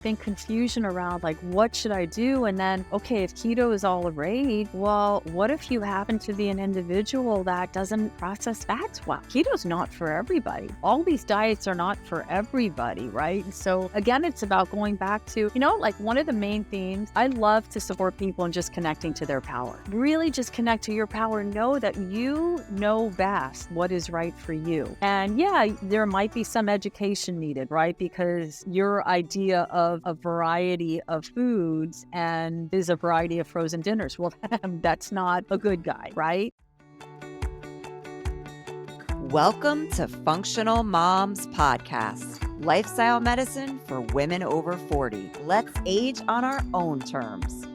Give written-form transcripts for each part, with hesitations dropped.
been confusion around like, what should I do? And then, okay, if keto is all the rage, well, what if you happen to be an individual that doesn't process fats well? Keto's not for everybody. All these diets are not for everybody, right? And so again, it's about going back to, like one of the main themes, I love to support people in just connecting to their power. Really just connect to your power. Know that you know best what is right for you. And yeah, there might be some education needed, right? Because your idea of a variety of foods and is a variety of frozen dinners. Well, that's not a good guide, right? Welcome to Functional Moms Podcast, lifestyle medicine for women over 40. Let's age on our own terms.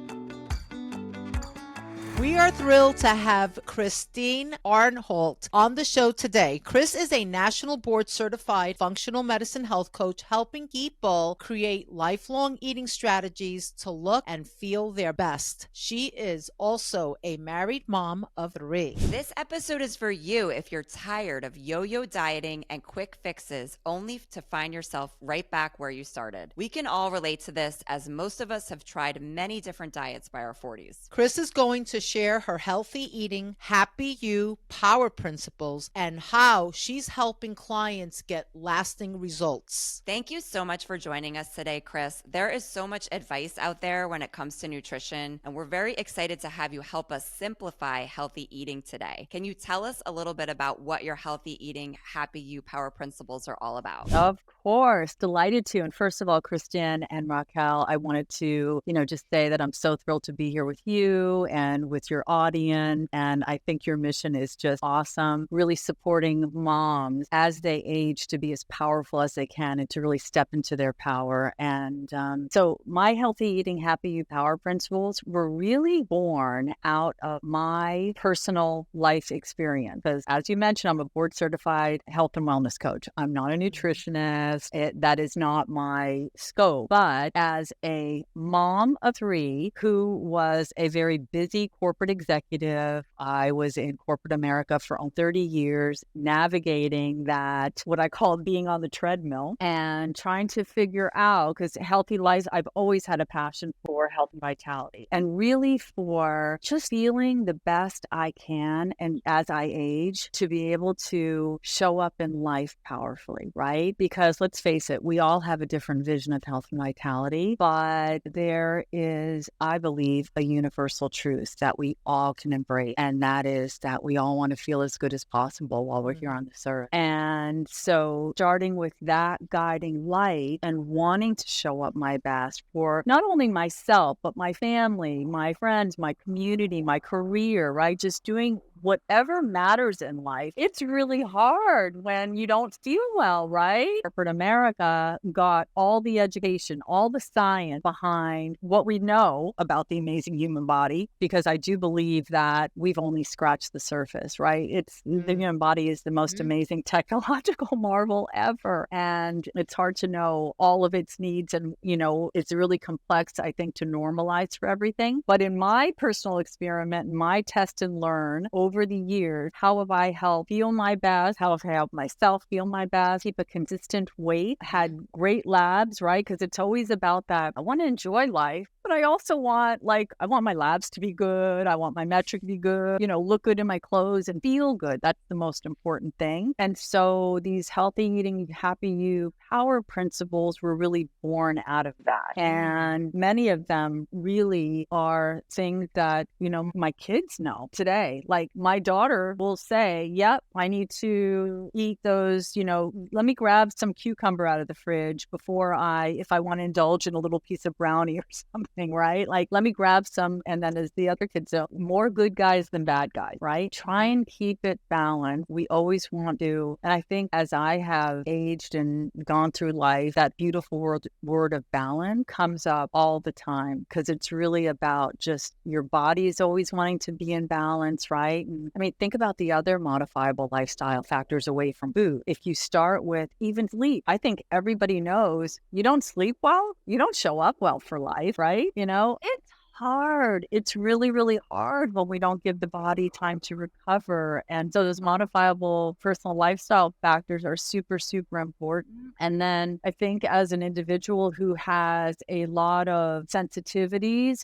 We are thrilled to have Christine Arnholt on the show today. Chris is a national board certified functional medicine health coach helping people create lifelong eating strategies to look and feel their best. She is also a married mom of 3. This episode is for you if you're tired of yo-yo dieting and quick fixes only to find yourself right back where you started. We can all relate to this as most of us have tried many different diets by our 40s. Chris is going to share her healthy eating, happy you power principles and how she's helping clients get lasting results. Thank you so much for joining us today, Chris. There is so much advice out there when it comes to nutrition, and we're very excited to have you help us simplify healthy eating today. Can you tell us a little bit about what your healthy eating, happy you power principles are all about? Of course, delighted to. And first of all, Kristen and Raquel, I wanted to, just say that I'm so thrilled to be here with you and with your audience. And I think your mission is just awesome, really supporting moms as they age to be as powerful as they can and to really step into their power. And so my healthy eating, happy you power principles were really born out of my personal life experience. Because as you mentioned, I'm a board certified health and wellness coach. I'm not a nutritionist. That is not my scope. But as a mom of 3 who was a very busy corporate executive, I was in corporate America for 30 years, navigating that, what I call being on the treadmill and trying to figure out, because healthy life, I've always had a passion for health and vitality and really for just feeling the best I can. And as I age, to be able to show up in life powerfully, right? Because let's face it, we all have a different vision of health and vitality, but there is, I believe, a universal truth that we all can embrace. And that is that we all want to feel as good as possible while we're here on this earth. And so starting with that guiding light and wanting to show up my best for not only myself, but my family, my friends, my community, my career, right? Just doing whatever matters in life. It's really hard when you don't feel well, right? Corporate America got all the education, all the science behind what we know about the amazing human body, because I do believe that we've only scratched the surface, right? The human body is the most amazing technological marvel ever. And it's hard to know all of its needs. And, it's really complex, I think, to normalize for everything. But in my personal experiment, my test and learn over the years, how have I helped feel my best? How have I helped myself feel my best? Keep a consistent weight, had great labs, right? Because it's always about that. I want to enjoy life, but I also want, I want my labs to be good. I want my metric to be good, look good in my clothes and feel good. That's the most important thing. And so these healthy eating, happy you power principles were really born out of that. And many of them really are things that, my kids know today. Like my daughter will say, yep, I need to eat those, let me grab some cucumber out of the fridge if I want to indulge in a little piece of brownie or something, right? Like, let me grab some. And then as the other kids say, more good guys than bad guys, right? Try and keep it balanced. We always want to. And I think as I have aged and gone through life, that beautiful word of balance comes up all the time, because it's really about just your body is always wanting to be in balance, right? And I mean, think about the other modifiable lifestyle factors away from food. If you start with even sleep, I think everybody knows you don't sleep well, you don't show up well for life, right? It's hard. It's really, really hard when we don't give the body time to recover. And so those modifiable personal lifestyle factors are super, super important. And then I think as an individual who has a lot of sensitivities,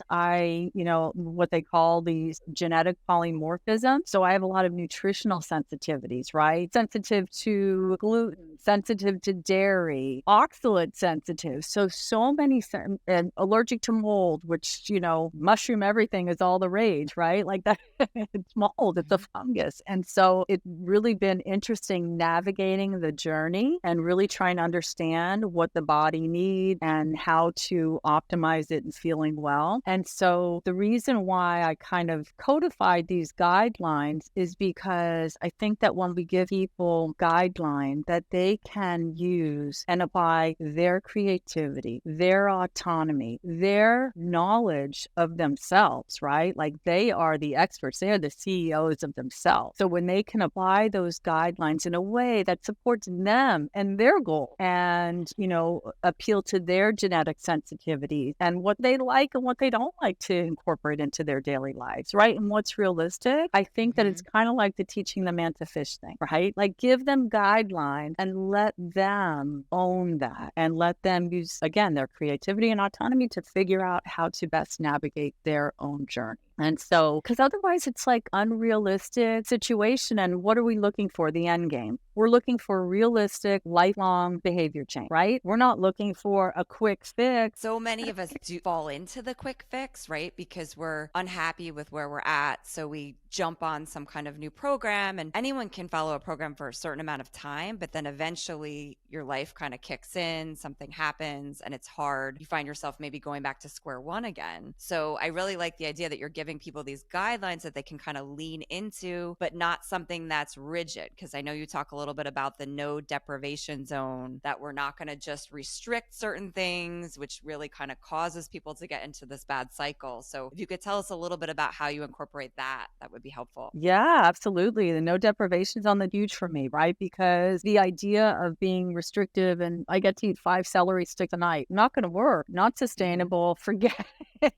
what they call these genetic polymorphism. So I have a lot of nutritional sensitivities, right? Sensitive to gluten, sensitive to dairy, oxalate sensitive. So many, and allergic to mold, which, mushroom everything is all the rage, right? Like that, it's mold, it's a Mhm. fungus. And so it's really been interesting navigating the journey and really trying to understand what the body needs and how to optimize it and feeling well. And so the reason why I kind of codified these guidelines is because I think that when we give people guidelines that they can use and apply their creativity, their autonomy, their knowledge of themselves, right? Like they are the experts, they are the CEOs of themselves. So when they can apply those guidelines in a way that supports them and their goal and, appeal to their genetic sensitivities and what they like and what they don't like to incorporate into their daily lives, right? And what's realistic, I think that it's Mhm. kind of like the teaching the man to fish thing, right? Like give them guidelines and let them own that and let them use, again, their creativity and autonomy to figure out how to best navigate their own journey. And so, because otherwise it's like unrealistic situation. And what are we looking for? The end game. We're looking for realistic, lifelong behavior change, right? We're not looking for a quick fix. So many of us do fall into the quick fix, right? Because we're unhappy with where we're at. So we jump on some kind of new program, and anyone can follow a program for a certain amount of time, but then eventually your life kind of kicks in, something happens, and it's hard. You find yourself maybe going back to square one again. So I really like the idea that you're giving people these guidelines that they can kind of lean into, but not something that's rigid. Because I know you talk a little bit about the no deprivation zone, that we're not going to just restrict certain things, which really kind of causes people to get into this bad cycle. So if you could tell us a little bit about how you incorporate that, that would be helpful. Yeah, absolutely. The no deprivation's on the huge for me, right? Because the idea of being restrictive and I get to eat 5 celery sticks a night, not going to work, not Mhm. sustainable. Forget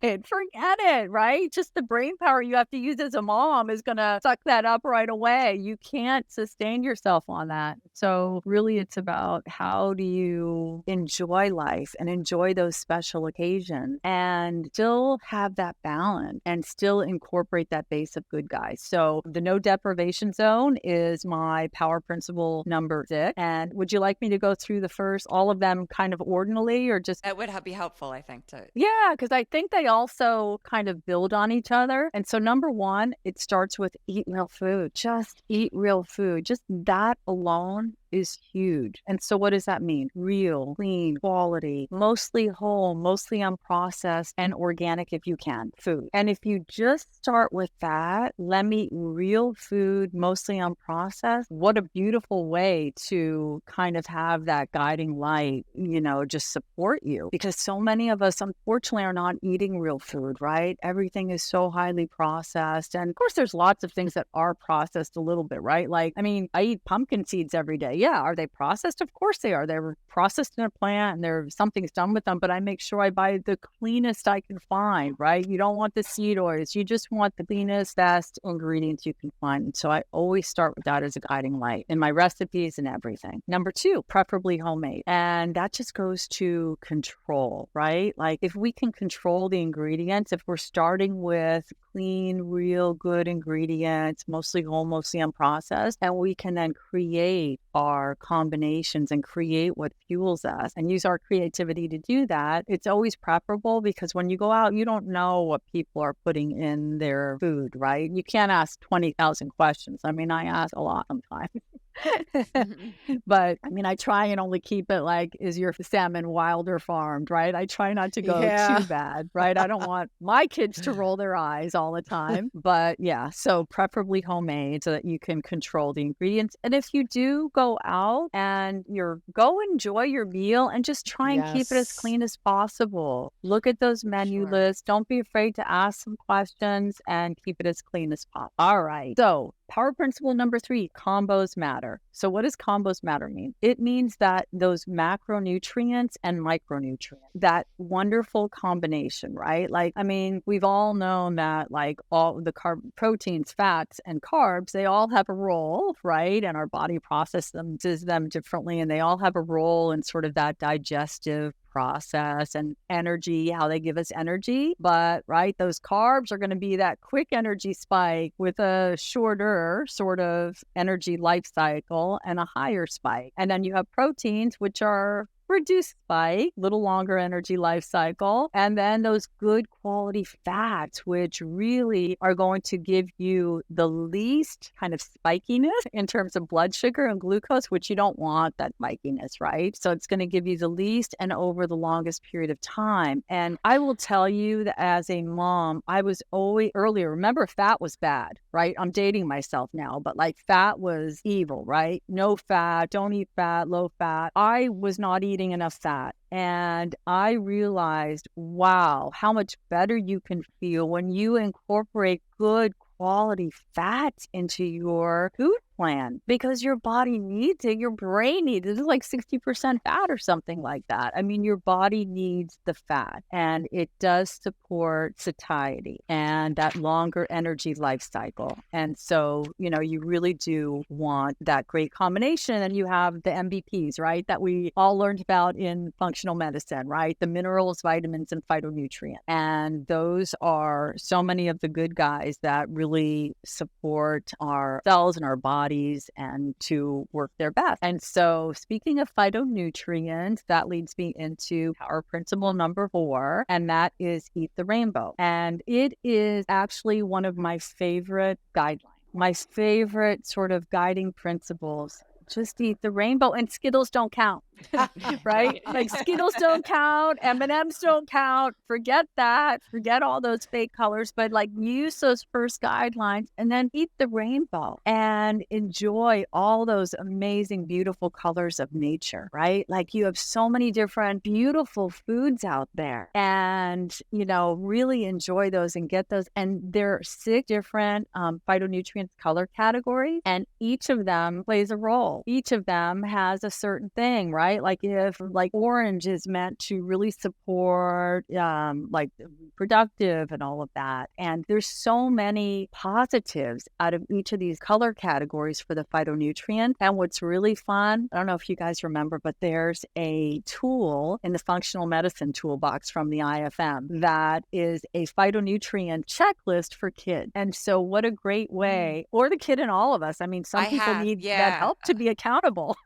it. Forget it, right? Just the brain power you have to use as a mom is going to suck that up right away. You can't sustain yourself on that. So, really, it's about how do you enjoy life and enjoy those special occasions and still have that balance and still incorporate that base of good guys. So, the no deprivation zone is my power principle number 6. And would you like me to go through the first, all of them kind of ordinally or just That would be helpful, I think, to yeah, because I think they also kind of build on each other. And so, number one, it starts with eat real food. Just eat real food. Just that alone is huge. And so, what does that mean? Real, clean, quality, mostly whole, mostly unprocessed, and organic if you can food. And if you just start with that, let me eat real food, mostly unprocessed. What a beautiful way to kind of have that guiding light, just support you. Because so many of us, unfortunately, are not eating real food, right? Everything is so highly processed. And of course, there's lots of things that are processed a little bit, right? Like, I mean, I eat pumpkin seeds every day. Yeah. Are they processed? Of course they are. They were processed in a plant and something's done with them, but I make sure I buy the cleanest I can find, right? You don't want the seed oils. You just want the cleanest, best ingredients you can find. And so I always start with that as a guiding light in my recipes and everything. Number 2, preferably homemade. And that just goes to control, right? Like if we can control the ingredients, if we're starting with clean, real good ingredients, mostly whole, mostly unprocessed, and we can then create our combinations and create what fuels us and use our creativity to do that, it's always preferable because when you go out, you don't know what people are putting in their food, right? You can't ask 20,000 questions. I mean, I ask a lot sometimes. But I mean, I try and only keep it like, is your salmon wild or farmed, right? I try not to go Yeah. too bad, right? I don't want my kids to roll their eyes all the time. But yeah, so preferably homemade so that you can control the ingredients. And if you do go out and go enjoy your meal and just try and keep it as Yes. clean as possible. Look at those menu Sure. lists. Don't be afraid to ask some questions and keep it as clean as possible. All right. So Power principle number 3, combos matter. So what does combos matter mean? It means that those macronutrients and micronutrients, that wonderful combination, right? Like, I mean, we've all known that like all the proteins, fats, and carbs, they all have a role, right? And our body processes them differently, and they all have a role in sort of that digestive process and energy, how they give us energy. But right, those carbs are going to be that quick energy spike with a shorter sort of energy life cycle and a higher spike. And then you have proteins, which are reduced spike, little longer energy life cycle, and then those good quality fats, which really are going to give you the least kind of spikiness in terms of blood sugar and glucose, which you don't want that spikiness, right? So it's going to give you the least and over the longest period of time. And I will tell you that as a mom, I was always earlier, remember fat was bad, right? I'm dating myself now, but like fat was evil, right? No fat, don't eat fat, low fat. I was not eating enough fat. And I realized, wow, how much better you can feel when you incorporate good quality fats into your food plan, because your body needs it, your brain needs it. It's like 60% fat or something like that. I mean, your body needs the fat, and it does support satiety and that longer energy life cycle. And so, you know, you really do want that great combination. And you have the MVPs, right, that we all learned about in functional medicine, right? The minerals, vitamins, and phytonutrients. And those are so many of the good guys that really support our cells and our bodies and to work their best. And so speaking of phytonutrients, that leads me into power principle number 4, and that is eat the rainbow. And it is actually one of my favorite guidelines, my favorite sort of guiding principles. Just eat the rainbow, and Skittles don't count. Right? Like Skittles don't count, M&Ms don't count. Forget that. Forget all those fake colors, but like use those first guidelines and then eat the rainbow and enjoy all those amazing, beautiful colors of nature, right? Like you have so many different beautiful foods out there, and, you know, really enjoy those and get those. And there are 6 different phytonutrients color categories, and each of them plays a role. Each of them has a certain thing, right? Like if like orange is meant to really support like reproductive and all of that. And there's so many positives out of each of these color categories for the phytonutrient. And what's really fun, I don't know if you guys remember, but there's a tool in the functional medicine toolbox from the IFM that is a phytonutrient checklist for kids. And so what a great way, or the kid in all of us. I mean, some people need that help to be accountable.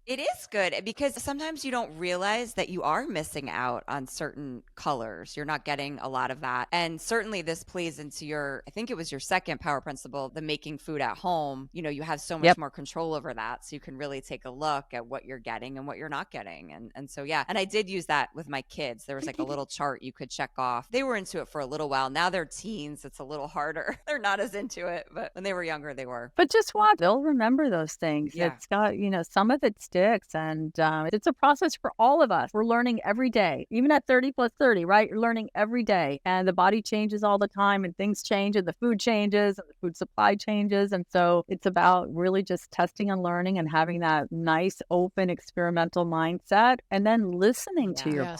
It is good because sometimes you don't realize that you are missing out on certain colors. You're not getting a lot of that. And certainly this plays into your, I think it was your second power principle, the making food at home. You know, you have so much more control over that. So you can really take a look at what you're getting and what you're not getting. And so, yeah. And I did use that with my kids. There was like a little chart you could check off. They were into it for a little while. Now they're teens. It's a little harder. They're not as into it, but when they were younger, they were. But just watch, they'll remember those things. Yeah. It's got, you know, some of it sticks, and it's a process for all of us. We're learning every day, even at 30 plus 30, right? You're learning every day, and the body changes all the time, and things change, and the food changes, and the food supply changes. And so it's about really just testing and learning and having that nice, open, experimental mindset, and then listening to your body.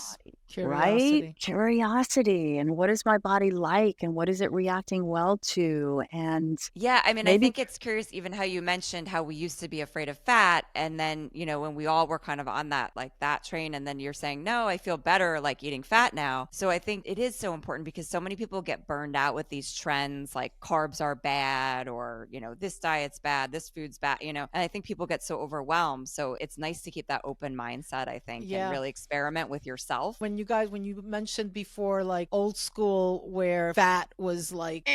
Curiosity. Right? Curiosity. And what is my body like? And what is it reacting well to? And yeah, I mean, I think it's curious even how you mentioned how we used to be afraid of fat. And then, you know, when we all were kind of on that, like that train, and then you're saying, no, I feel better like eating fat now. So I think it is so important because so many people get burned out with these trends, like carbs are bad, or, you know, this diet's bad, this food's bad, you know, and I think people get so overwhelmed. So it's nice to keep that open mindset, I think, and really experiment with yourself. When you mentioned before, like old school where fat was like,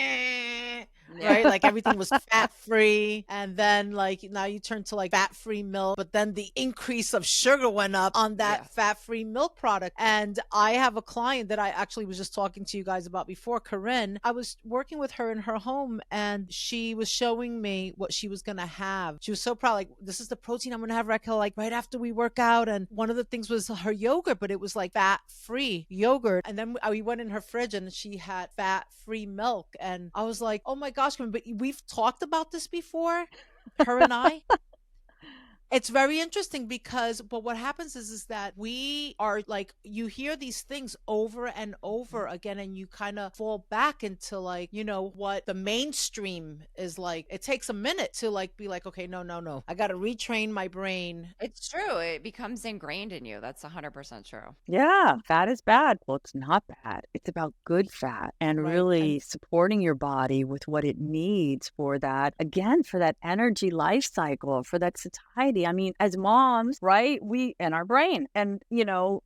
right? Like everything was fat free. And then like now you turn to like fat free milk, but then the increase of sugar went up on that fat free milk product. And I have a client that I actually was just talking to you guys about before, Corinne. I was working with her in her home, and she was showing me what she was going to have. She was so proud. Like, this is the protein I'm going to have, Raquel, like right after we work out. And one of the things was her yogurt, but it was like fat free yogurt. And then we went in her fridge and she had fat free milk. And I was like, oh my God, gosh, but we've talked about this before, her and I. It's very interesting because, but what happens is that we are like, you hear these things over and over again, and you kind of fall back into like, what the mainstream is like. It takes a minute to like be like, okay, no, no, no. I got to retrain my brain. It's true. It becomes ingrained in you. That's 100% true. Yeah, fat is bad. Well, it's not bad. It's about good fat and Right. really And supporting your body with what it needs for that, again, for that energy life cycle, for that satiety. I mean, as moms, right? We and our brain. And,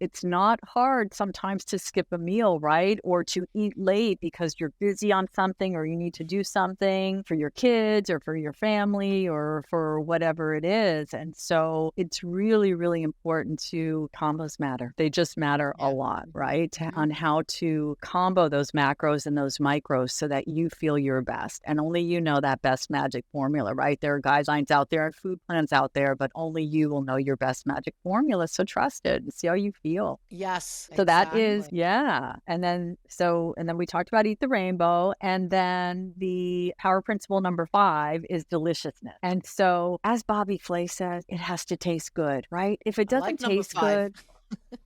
it's not hard sometimes to skip a meal, right? Or to eat late because you're busy on something or you need to do something for your kids or for your family or for whatever it is. And so it's really, really important to combos matter. They just matter a yeah. lot, right? Mhm. On how to combo those macros and those micros so that you feel your best. And only you know that best magic formula, right? There are guidelines out there and food plans out there, but only you will know your best magic formula. So trust it and see how you feel. Yes, So that is, exactly. yeah. And then we talked about eat the rainbow. And then the power principle number 5 is deliciousness. And so as Bobby Flay says, it has to taste good, right? If it I like doesn't number taste 5. good,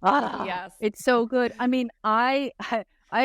Yes. it's so good. I mean, I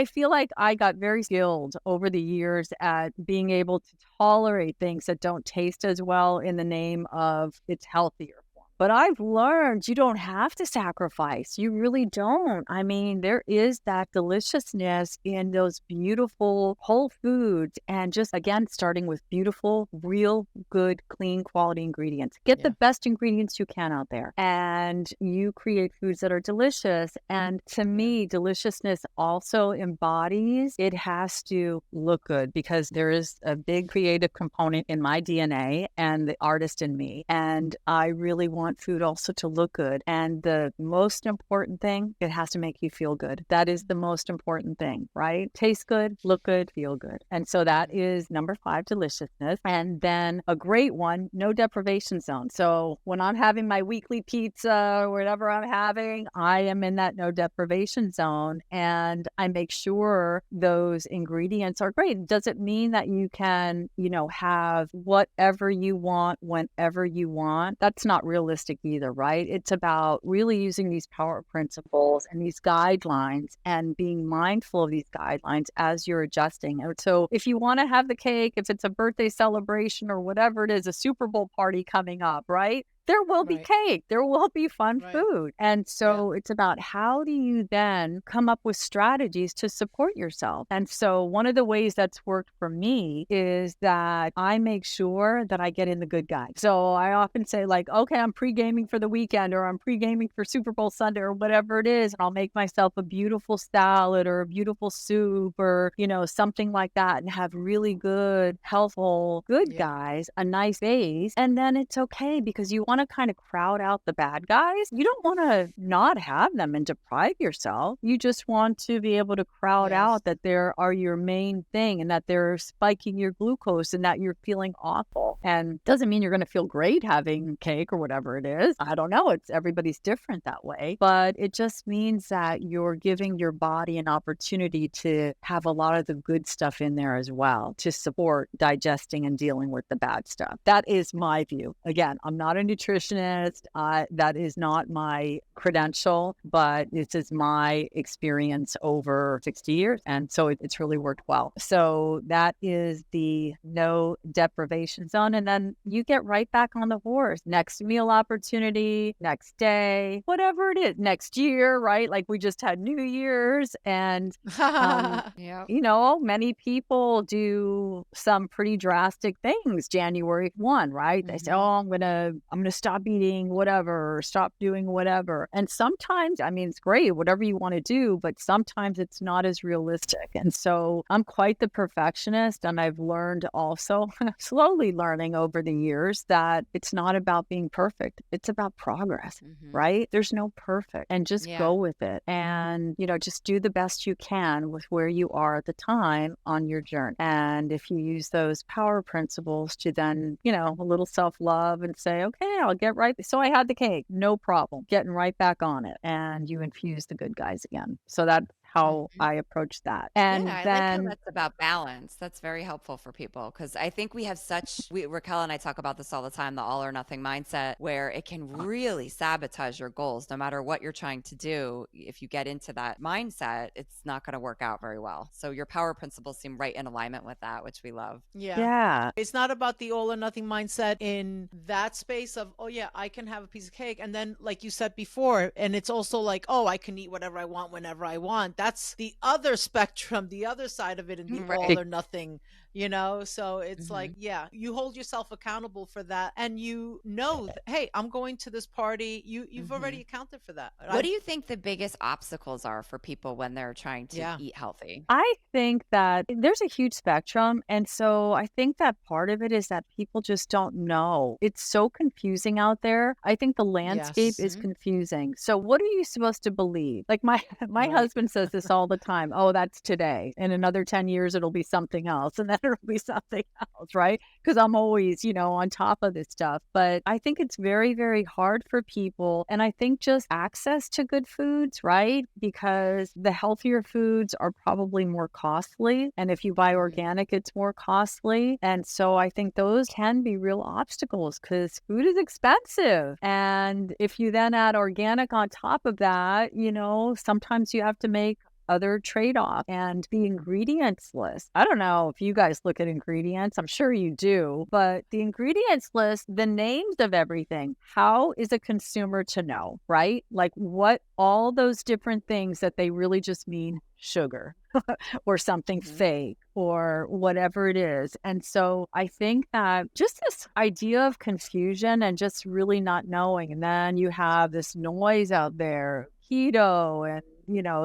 feel like I got very skilled over the years at being able to tolerate things that don't taste as well in the name of it's healthier. But I've learned you don't have to sacrifice. You really don't. I mean, there is that deliciousness in those beautiful whole foods. And just again, starting with beautiful, real, good, clean, quality ingredients. Get the Yeah. best ingredients you can out there. And you create foods that are delicious. And to me, deliciousness also embodies it has to look good because there is a big creative component in my DNA and the artist in me. And I really want food also to look good. And the most important thing, it has to make you feel good. That is the most important thing, right? Taste good, look good, feel good. And so that is number 5, deliciousness. And then a great one, no deprivation zone. So when I'm having my weekly pizza or whatever I'm having, I am in that no deprivation zone and I make sure those ingredients are great. Does it mean that you can, have whatever you want whenever you want? That's not realistic either, right? It's about really using these power principles and these guidelines and being mindful of these guidelines as you're adjusting. And so if you want to have the cake, if it's a birthday celebration or whatever it is, a Super Bowl party coming up, right? There will be Right. cake. There will be fun Right. food. And Yeah. so it's about how do you then come up with strategies to support yourself? And so one of the ways that's worked for me is that I make sure that I get in the good guys. So I often say like, okay, I'm pre-gaming for the weekend or I'm pre-gaming for Super Bowl Sunday or whatever it is. And I'll make myself a beautiful salad or a beautiful soup or, something like that and have really good, healthful, good Yeah. guys, a nice base. And then it's okay because you want to kind of crowd out the bad guys. You don't want to not have them and deprive yourself. You just want to be able to crowd Yes. out that there are your main thing and that they're spiking your glucose and that you're feeling awful. And doesn't mean you're going to feel great having cake or whatever it is. I don't know. It's everybody's different that way, but it just means that you're giving your body an opportunity to have a lot of the good stuff in there as well to support digesting and dealing with the bad stuff. That is my view. Again, I'm not a nutritionist. That is not my credential, but this is my experience over 60 years. And so it's really worked well. So that is the no deprivation zone. And then you get right back on the horse. Next meal opportunity, next day, whatever it is, next year, right? Like we just had New Year's and Yep. many people do some pretty drastic things January 1, right? They say, Mhm. "Oh, I'm going to stop eating whatever, or stop doing whatever." And sometimes, I mean, it's great, whatever you want to do, but sometimes it's not as realistic. And so I'm quite the perfectionist. And I've learned also, slowly learning over the years, that it's not about being perfect. It's about progress. Mhm. Right? There's no perfect and just Yeah. go with it and, just do the best you can with where you are at the time on your journey. And if you use those power principles to then, a little self-love and say, okay, I'll get right. So I had the cake, no problem, getting right back on it. And you infuse the good guys again. So that's how Mhm. I approach that. Yeah, And I like how then that's about balance. That's very helpful for people because I think we have Raquel and I talk about this all the time, the all or nothing mindset, where it can really sabotage your goals no matter what you're trying to do. If you get into that mindset, it's not going to work out very well. So your power principles seem right in alignment with that, which we love. Yeah. yeah, It's not about the all or nothing mindset in that space of, oh, yeah, I can have a piece of cake. And then, like you said before, and it's also like, oh, I can eat whatever I want whenever I want. That's the other spectrum, the other side of it in the all Right. or nothing, So it's like, Mhm. yeah, you hold yourself accountable for that. And hey, I'm going to this party. You've already Mhm. accounted for that. What do you think the biggest obstacles are for people when they're trying to Yeah. eat healthy? I think that there's a huge spectrum. And so I think that part of it is that people just don't know. It's so confusing out there. I think the landscape Yes. is Mhm. confusing. So what are you supposed to believe? Like my my Right. husband says this all the time. Oh, that's today. In another 10 years it'll be something else and then it'll be something else, right? Because I'm always, on top of this stuff. But I think it's very, very hard for people. And I think just access to good foods, right? Because the healthier foods are probably more costly. And if you buy Mhm. organic, it's more costly. And so I think those can be real obstacles because food is expensive. And if you then add organic on top of that, sometimes you have to make other trade-off and the ingredients list. I don't know if you guys look at ingredients. I'm sure you do, but the ingredients list, the names of everything, how is a consumer to know, right? Like what all those different things that they really just mean sugar or something Mhm. fake or whatever it is. And so I think that just this idea of confusion and just really not knowing. And then you have this noise out there, keto and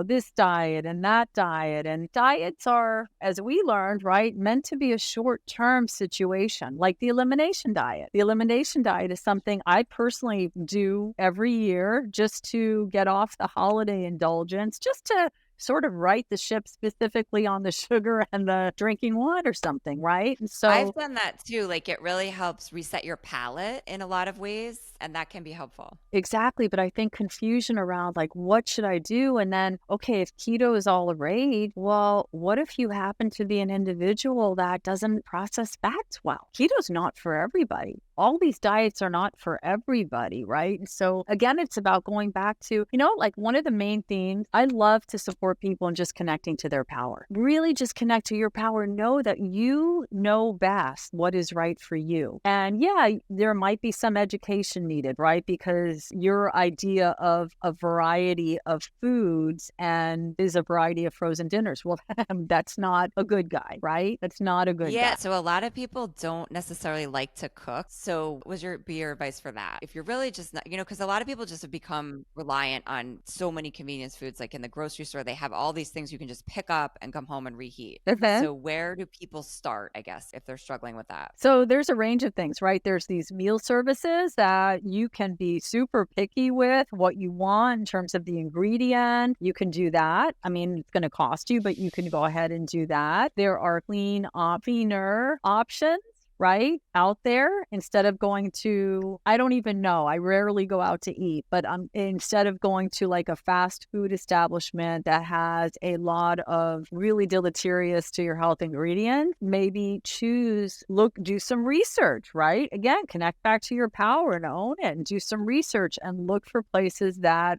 this diet and that diet. And diets are, as we learned, right, meant to be a short term situation, like the elimination diet. The elimination diet is something I personally do every year just to get off the holiday indulgence, just to sort of right the ship specifically on the sugar and the drinking water something, right? And I've so done that too. Like it really helps reset your palate in a lot of ways, and that can be helpful. exactly, but I think confusion around like what should I do? And then, okay, if keto is all the rage, well, what if you happen to be an individual that doesn't process fats well? Keto's not for everybody. All these diets are not for everybody, right? And so again, it's about going back to, like one of the main themes, I love to support people in just connecting to their power. Really just connect to your power. Know that you know best what is right for you. And yeah, there might be some education needed, right? Because your idea of a variety of foods and is a variety of frozen dinners. Well, that's not a good guide, right? That's not a good Yeah, guide. so a lot of people don't necessarily like to cook. So, what was your advice for that? If you're really just not, because a lot of people just have become reliant on so many convenience foods, like in the grocery store, they have all these things you can just pick up and come home and reheat. So, where do people start, I guess, if they're struggling with that? So there's a range of things, right? There's these meal services that you can be super picky with what you want in terms of the ingredient. You can do that. I mean, it's going to cost you, but you can go ahead and do that. There are cleaner options, right, out there instead of going to, I don't even know. I rarely go out to eat, but instead of going to like a fast food establishment that has a lot of really deleterious to your health ingredients, maybe do some research, right? Again, connect back to your power and own it and do some research and look for places that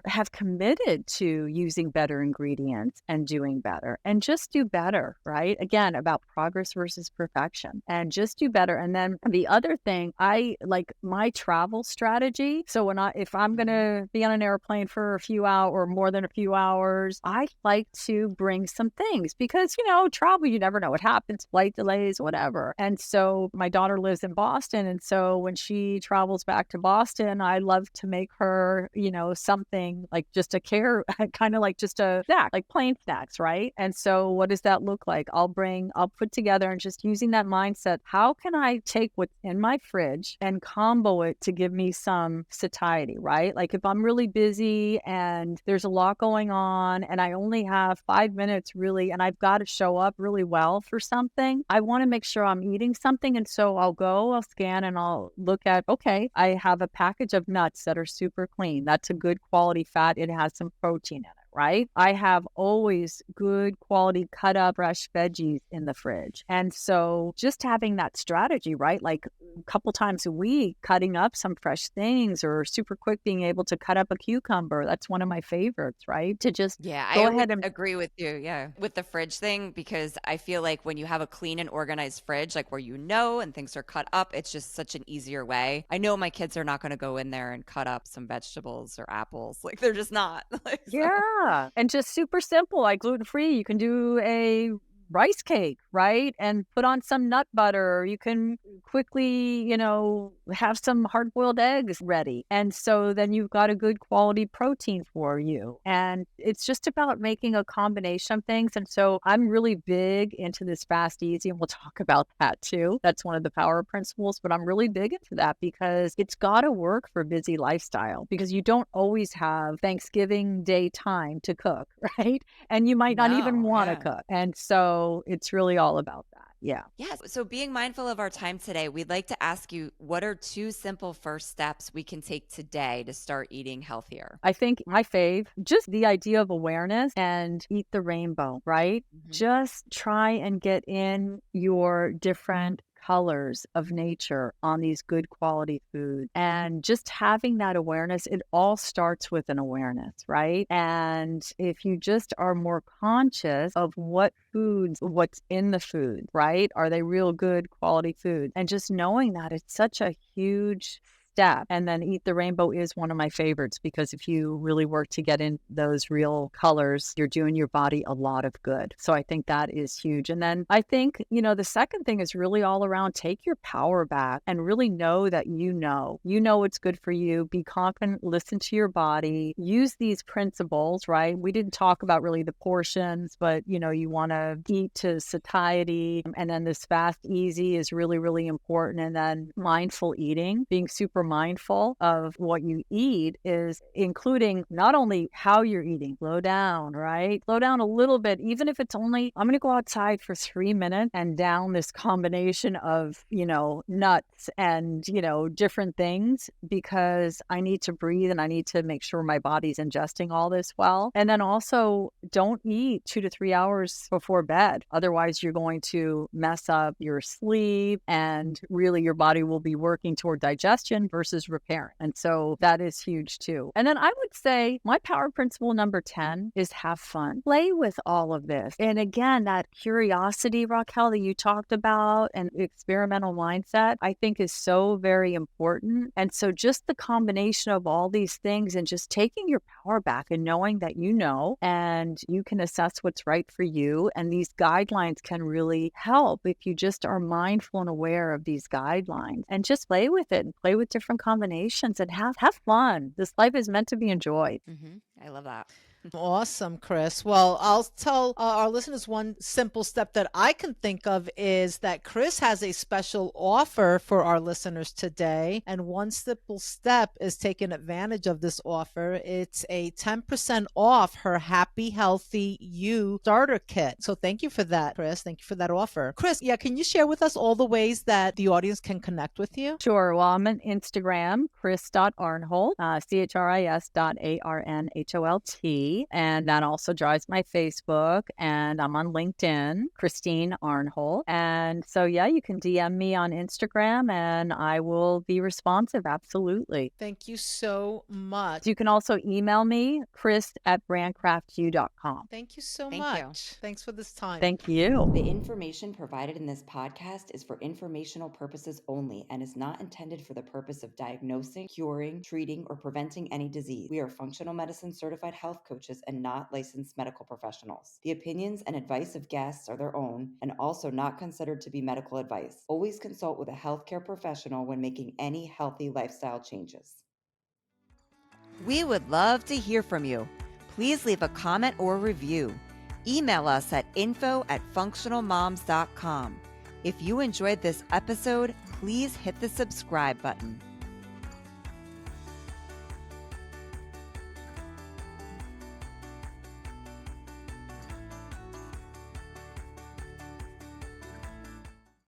have committed to using better ingredients and doing better and just do better, right? Again, about progress versus perfection and just do better. And then the other thing, I like my travel strategy. So if I'm going Mhm. to be on an airplane for a few hours or more than a few hours, I like to bring some things because, travel, you never know what happens, flight delays, whatever. And so my daughter lives in Boston. And so when she travels back to Boston, I love to make her, something like just a care, kind of like just a snack, like plain snacks, right? And so what does that look like? I'll put together and just using that mindset, how can I take what's in my fridge and combo it to give me some satiety, right? Like if I'm really busy and there's a lot going on and I only have 5 minutes really, and I've got to show up really well for something, I want to make sure I'm eating something. And so I'll scan and I'll look at, okay, I have a package of nuts that are super clean. That's a good quality fat. It has some protein in it. right? I have always good quality cut up fresh veggies in the fridge. And so just having that strategy, right? Like a couple times a week, cutting up some fresh things or super quick being able to cut up a cucumber. That's one of my favorites, right? To just Yeah, go I would ahead and agree with you. Yeah. With the fridge thing, because I feel like when you have a clean and organized fridge, like where and things are cut up, it's just such an easier way. I know my kids are not going to go in there and cut up some vegetables or apples. Like they're just not. Like, so. yeah, and just super simple, like gluten-free. You can do a rice cake, right? And put on some nut butter. You can quickly, have some hard-boiled eggs ready. And so then you've got a good quality protein for you. And it's just about making a combination of things. And so I'm really big into this fast, easy, and we'll talk about that too. That's one of the power principles, but I'm really big into that because it's got to work for a busy lifestyle because you don't always have Thanksgiving Day time to cook, right? And you might not even No, want to yeah. cook. And so it's really all about that. Yeah. Yes. So, being mindful of our time today, we'd like to ask you, what are 2 simple first steps we can take today to start eating healthier? I think my fave, just the idea of awareness and eat the rainbow, right? Mhm. Just try and get in your different colors of nature on these good quality foods. And just having that awareness, it all starts with an awareness, right? And if you just are more conscious of what's in the food, right? Are they real good quality food? And just knowing that it's such a huge step. And then Eat the Rainbow is one of my favorites because if you really work to get in those real colors, you're doing your body a lot of good. So I think that is huge. And then I think, the second thing is really all around take your power back and really know that you know what's good for you. Be confident, listen to your body, use these principles, right? We didn't talk about really the portions, but you want to eat to satiety. And then this fast, easy is really, really important. And then mindful eating, being super mindful of what you eat is including not only how you're eating, slow down, right? Slow down a little bit, even if it's only, I'm going to go outside for 3 minutes and down this combination of, nuts and, different things because I need to breathe and I need to make sure my body's ingesting all this well. And then also don't eat 2 to 3 hours before bed. Otherwise, you're going to mess up your sleep and really your body will be working toward digestion versus repairing. And so that is huge too. And then I would say my power principle number 10 is have fun. Play with all of this. And again, that curiosity, Raquel, that you talked about and experimental mindset, I think is so very important. And so just the combination of all these things and just taking your power back and knowing that and you can assess what's right for you. And these guidelines can really help if you just are mindful and aware of these guidelines and just play with it and play with different combinations and have fun. This life is meant to be enjoyed. I love that. Awesome, Chris. Well, I'll tell our listeners one simple step that I can think of is that Chris has a special offer for our listeners today. And one simple step is taking advantage of this offer. It's a 10% off her Happy Healthy You starter kit. So thank you for that, Chris. Thank you for that offer. Chris, can you share with us all the ways that the audience can connect with you? Sure. Well, I'm on Instagram, chris.arnholt, CHRIS.ARNHOLT. And that also drives my Facebook. And I'm on LinkedIn, Christine Arnholt. And so, you can DM me on Instagram and I will be responsive. Absolutely. Thank you so much. You can also email me, chris@brandcraftu.com. Thank you so Thank much. you. Thanks for this time. Thank you. The information provided in this podcast is for informational purposes only and is not intended for the purpose of diagnosing, curing, treating, or preventing any disease. We are functional medicine certified health coaches and not licensed medical professionals. The opinions and advice of guests are their own and also not considered to be medical advice. Always consult with a healthcare professional when making any healthy lifestyle changes. We would love to hear from you. Please leave a comment or review. Email us at info@functionalmoms.com. If you enjoyed this episode, please hit the subscribe button.